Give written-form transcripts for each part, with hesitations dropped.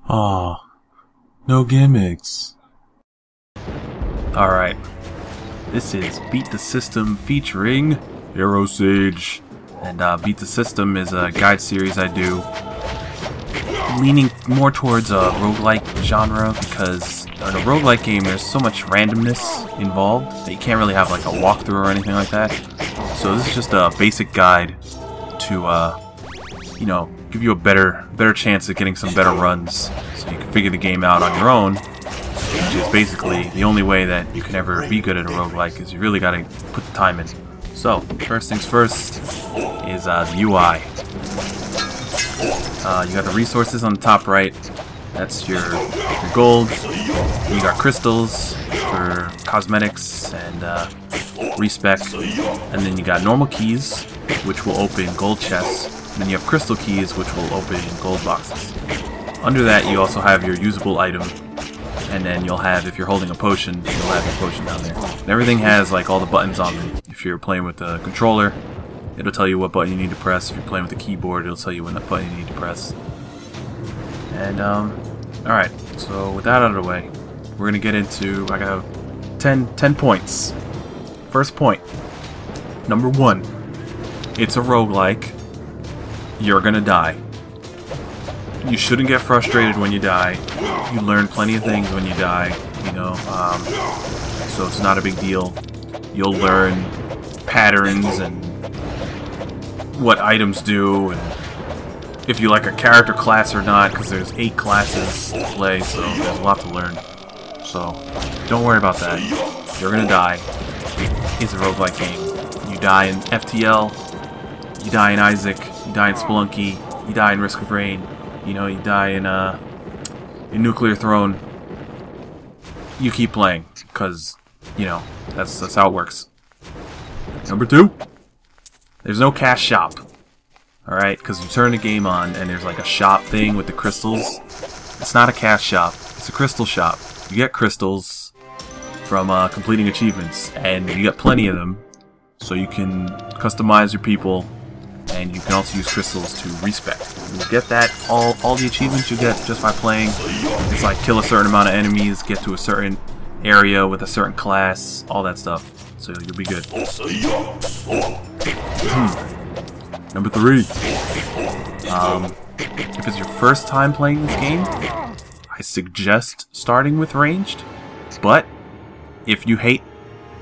Aw, no gimmicks. Alright, this is Beat the System featuring Hero Sage. And Beat the System is a guide series I do, leaning more towards a roguelike genre, because in a roguelike game there's so much randomness involved that you can't really have like a walkthrough or anything like that. So this is just a basic guide to, you know, give you a better chance at getting some better runs, so you can figure the game out on your own, which is basically the only way that you can ever be good at a roguelike, is you really gotta put the time in. So, first things first is the UI. You got the resources on the top right. That's your gold. You got crystals for cosmetics and respec. And then you got normal keys, which will open gold chests. And then you have crystal keys, which will open gold boxes. Under that, you also have your usable item. And then you'll have, if you're holding a potion, you'll have your potion down there. And everything has like all the buttons on them. If you're playing with the controller, it'll tell you what button you need to press. If you're playing with the keyboard, it'll tell you what button you need to press. And alright, so with that out of the way, we're gonna get into, I got 10 points. First point, number 1, it's a roguelike. You're gonna die. You shouldn't get frustrated when you die. You learn plenty of things when you die, you know, so it's not a big deal. You'll learn patterns and what items do, and if you like a character class or not, because there's 8 classes to play, so there's a lot to learn. So don't worry about that. You're gonna die. It's a roguelike game. You die in FTL, you die in Isaac, you die in Spelunky, you die in Risk of Rain, you know, you die in Nuclear Throne. You keep playing, because, you know, that's how it works. Number 2, there's no cash shop. Alright, because you turn the game on and there's like a shop thing with the crystals. It's not a cash shop, it's a crystal shop. You get crystals from completing achievements, and you get plenty of them, so you can customize your people, and you can also use crystals to respec. You get that, all the achievements you get just by playing. It's like kill a certain amount of enemies, get to a certain area with a certain class, all that stuff. So you'll be good. Number 3. If it's your first time playing this game, I suggest starting with ranged. But if you hate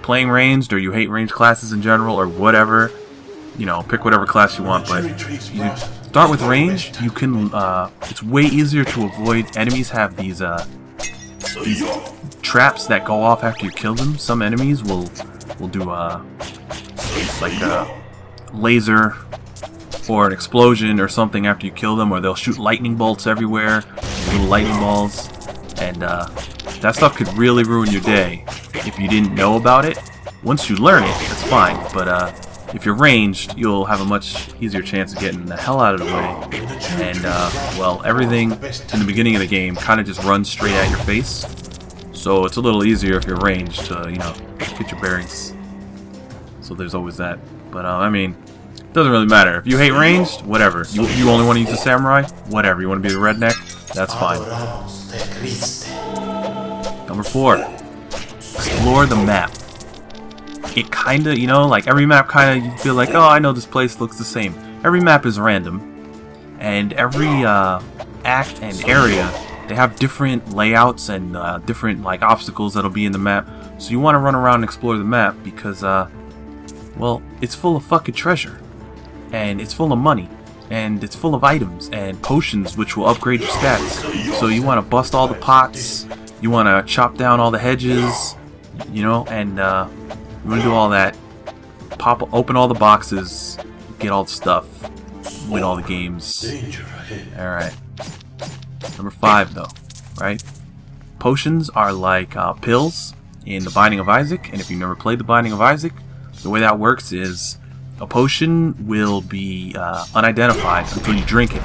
playing ranged, or you hate ranged classes in general, or whatever, you know, pick whatever class you want. But you start with ranged, you can. It's way easier to avoid. Enemies have these traps that go off after you kill them. Some enemies will do like a laser or an explosion or something after you kill them, or they'll shoot lightning bolts everywhere, little lightning balls, and that stuff could really ruin your day if you didn't know about it. Once you learn it, that's fine, but if you're ranged, you'll have a much easier chance of getting the hell out of the way, and well, everything in the beginning of the game kind of just runs straight at your face, so it's a little easier if you're ranged to, you know, get your bearings. So there's always that. But I mean, it doesn't really matter. If you hate ranged, whatever. You only want to use the samurai, whatever. You want to be the redneck, that's fine. Number 4, explore the map. It kinda, you know, like every map kinda, you feel like, oh, I know this place looks the same. Every map is random, and every act and area, they have different layouts and different like obstacles that'll be in the map. So you want to run around and explore the map because, well, it's full of fucking treasure, and it's full of money, and it's full of items and potions which will upgrade your stats. So you want to bust all the pots, you want to chop down all the hedges, you know, and you want to do all that. Open all the boxes, get all the stuff, win all the games. Alright. Number 5, though, right? Potions are like pills in The Binding of Isaac, and if you've never played The Binding of Isaac, the way that works is a potion will be unidentified until you drink it,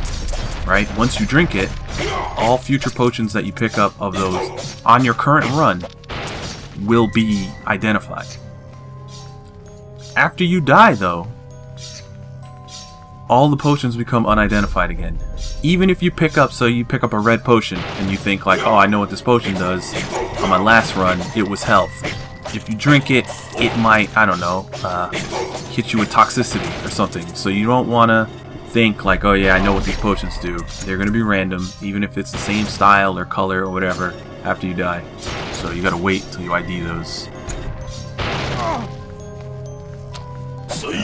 right? Once you drink it, all future potions that you pick up of those on your current run will be identified. After you die, though, all the potions become unidentified again. even if you pick up a red potion and you think like, oh, I know what this potion does. On my last run, it was health. If you drink it, it might, I don't know, hit you with toxicity or something. So you don't want to think like, oh yeah, I know what these potions do. They're going to be random, even if it's the same style or color or whatever, after you die. So you got to wait till you ID those.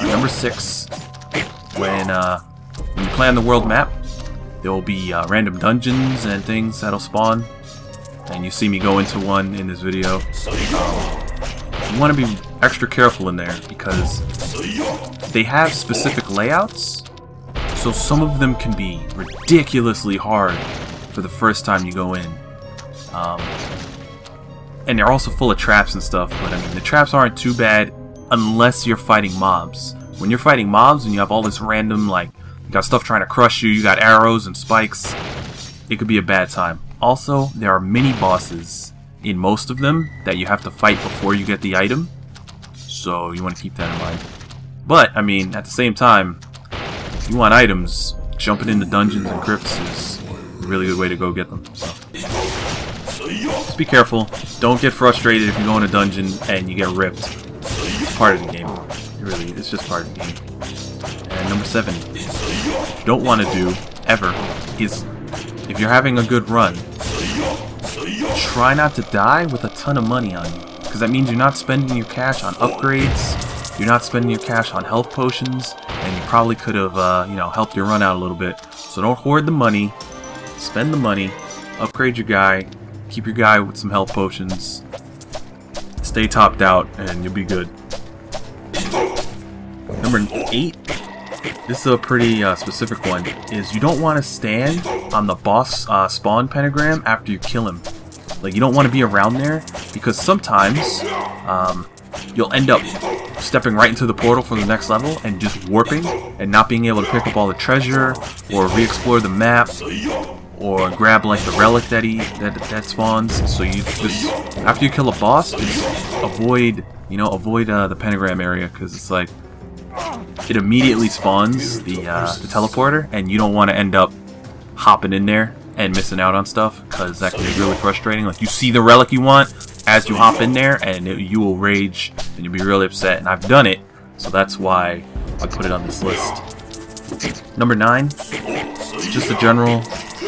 Number 6, when you play on the world map, there will be random dungeons and things that'll spawn. And you see me go into one in this video. You want to be extra careful in there because they have specific layouts, so some of them can be ridiculously hard for the first time you go in. And they're also full of traps and stuff, but I mean, the traps aren't too bad unless you're fighting mobs. When you're fighting mobs and you have all this random, like, you got stuff trying to crush you, you got arrows and spikes, it could be a bad time. Also, there are mini bosses in most of them that you have to fight before you get the item, so you want to keep that in mind. But, I mean, at the same time, if you want items, jumping into dungeons and crypts is a really good way to go get them. So just be careful. Don't get frustrated if you go in a dungeon and you get ripped. It's part of the game. It's just part of the game. And number 7, what you don't want to do, ever, is if you're having a good run, try not to die with a ton of money on you. Because that means you're not spending your cash on upgrades, you're not spending your cash on health potions, and you probably could have, you know, helped your run out a little bit. So don't hoard the money, spend the money, upgrade your guy, keep your guy with some health potions, stay topped out, and you'll be good. Number 8, this is a pretty specific one, is you don't want to stand on the boss spawn pentagram after you kill him. Like, you don't want to be around there, because sometimes you'll end up stepping right into the portal for the next level and just warping and not being able to pick up all the treasure or re-explore the map or grab like the relic that spawns. So you just, after you kill a boss, just avoid the pentagram area, because it's like it immediately spawns the teleporter, and you don't want to end up hopping in there and missing out on stuff, because that can be really frustrating. Like, you see the relic you want as you hop in there, and you will rage and you'll be really upset. And I've done it, so that's why I put it on this list. Number 9, just a general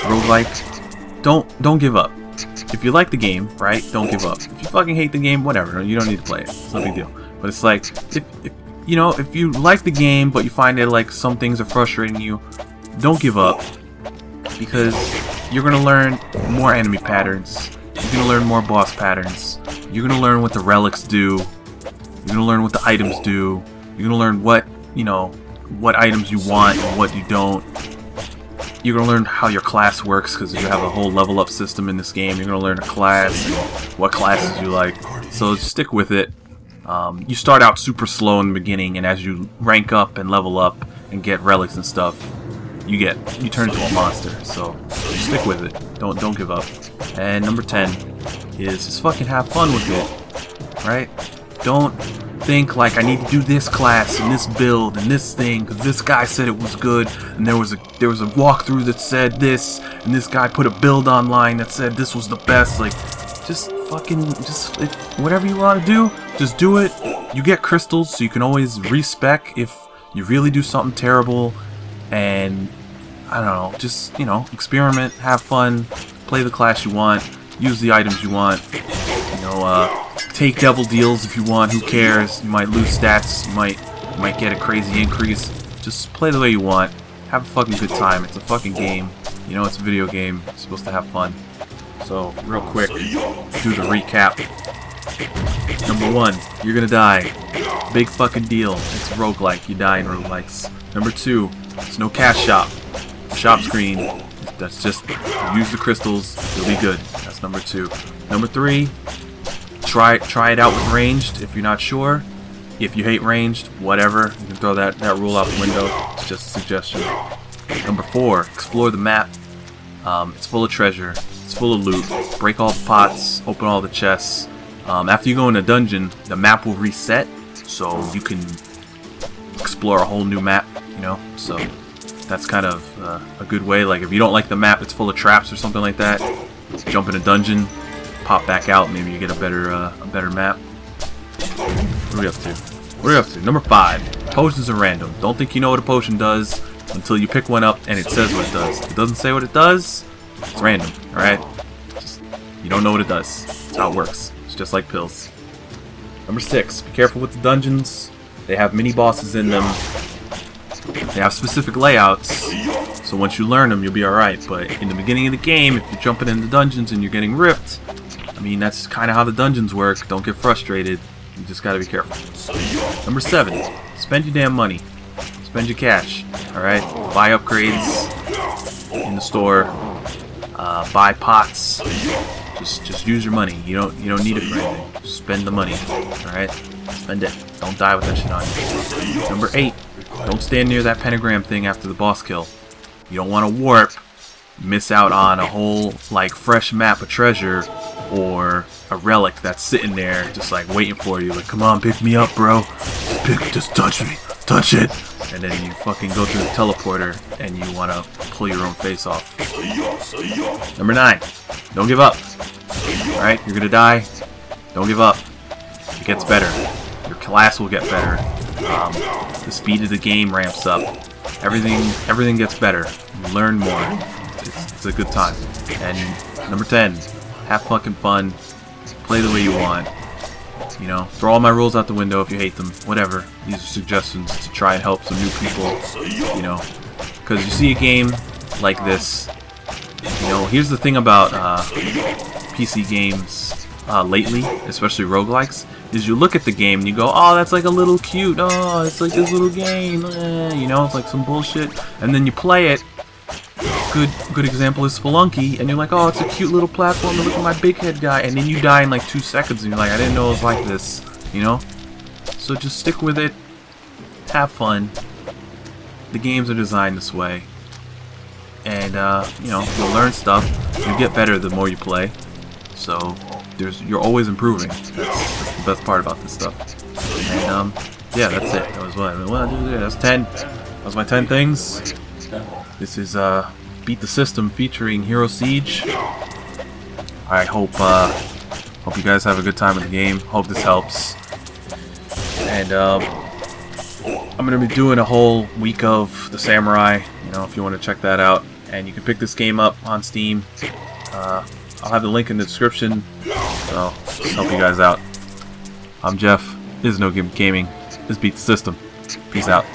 roguelike. Don't give up. If you like the game, right, don't give up. If you fucking hate the game, whatever, you don't need to play it. It's no big deal. But it's like, if you know, if you like the game but you find that like some things are frustrating you, don't give up, because you're gonna learn more enemy patterns. You're gonna learn more boss patterns. You're gonna learn what the relics do. You're gonna learn what the items do. You're gonna learn what, you know, what items you want and what you don't. You're gonna learn how your class works, because you have a whole level up system in this game. You're gonna learn a class and what classes you like. So stick with it. You start out super slow in the beginning, and as you rank up and level up and get relics and stuff, you turn into a monster. So stick with it. Don't give up. And number 10 is just fucking have fun with it, right? Don't think like, I need to do this class and this build and this thing because this guy said it was good, and there was a walkthrough that said this, and this guy put a build online that said this was the best. Like, just whatever you want to do, just do it. You get crystals, so you can always respec if you really do something terrible. And I don't know, just, you know, experiment, have fun, play the class you want, use the items you want, you know, take devil deals if you want, who cares? You might lose stats, you might get a crazy increase. Just play the way you want, have a fucking good time. It's a fucking game, you know, it's a video game, you're supposed to have fun. So, real quick, do the recap. Number 1, you're gonna die. Big fucking deal. It's a roguelike, you die in roguelikes. Number 2, there's no cash shop. Shop screen, that's just, use the crystals, you'll be good. That's number 2. Number 3, try it out with ranged if you're not sure. If you hate ranged, whatever, you can throw that rule out the window. It's just a suggestion. Number 4, explore the map. It's full of treasure, it's full of loot. Break all the pots, open all the chests. After you go in a dungeon, the map will reset, so you can explore a whole new map, you know. So that's kind of a good way. Like if you don't like the map, it's full of traps or something like that, jump in a dungeon, pop back out, maybe you get a better map. What are we up to? What are we up to? Number 5. Potions are random. Don't think you know what a potion does until you pick one up and it says what it does. If it doesn't say what it does, it's random, alright? You don't know what it does. That's how it works. It's just like pills. Number 6. Be careful with the dungeons. They have mini bosses in them. They have specific layouts, so once you learn them, you'll be alright. But in the beginning of the game, if you're jumping into dungeons and you're getting ripped, I mean, that's kind of how the dungeons work. Don't get frustrated. You just gotta be careful. Number 7. Spend your damn money. Spend your cash. Alright? Buy upgrades in the store. Buy pots. Just use your money. You don't need it for anything. Just spend the money. Alright? Spend it. Don't die with that shit on you. Number 8. Don't stand near that pentagram thing after the boss kill. You don't want to warp, miss out on a whole like fresh map of treasure or a relic that's sitting there just like waiting for you. Like, come on, pick me up, bro. Just touch me. Touch it. And then you fucking go through the teleporter and you want to pull your own face off. Number 9. Don't give up. Alright, you're gonna die. Don't give up. It gets better. Your class will get better. The speed of the game ramps up. Everything gets better. You learn more. It's a good time. And number 10, have fucking fun. Play the way you want. You know, throw all my rules out the window if you hate them. Whatever. These are suggestions to try and help some new people. You know, because you see a game like this. You know, here's the thing about PC games lately, especially roguelikes, is you look at the game and you go, oh, that's like a little cute, oh, it's like this little game, you know, it's like some bullshit, and then you play it. Good example is Spelunky, and you're like, oh, it's a cute little platform, look at my big head guy, and then you die in like 2 seconds, and you're like, I didn't know it was like this, you know? So just stick with it, have fun. The games are designed this way, and you know, you'll learn stuff, you get better the more you play, so you're always improving. That's the best part about this stuff. And yeah, that's it. That was what I do there. That's 10. That was my 10 things. This is Beat the System featuring Hero Siege. I hope you guys have a good time in the game. Hope this helps. And I'm gonna be doing a whole week of the Samurai. You know, if you want to check that out, and you can pick this game up on Steam. I'll have the link in the description, so just help you guys out. I'm Jeff. This is No Gimmick Gaming. This Beat the System. Peace out.